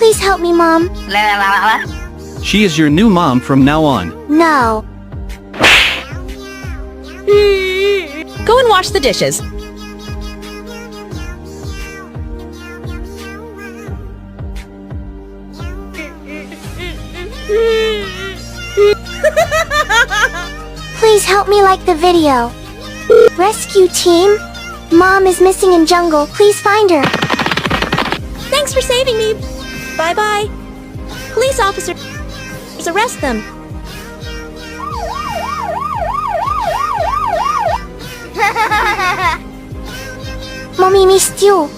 Please help me, Mom. She is your new mom from now on. No. Go and wash the dishes. Please help me like the video. Rescue team? Mom is missing in jungle. Please find her. Thanks for saving me. Bye-bye. Police officers, arrest them. Mommy missed you.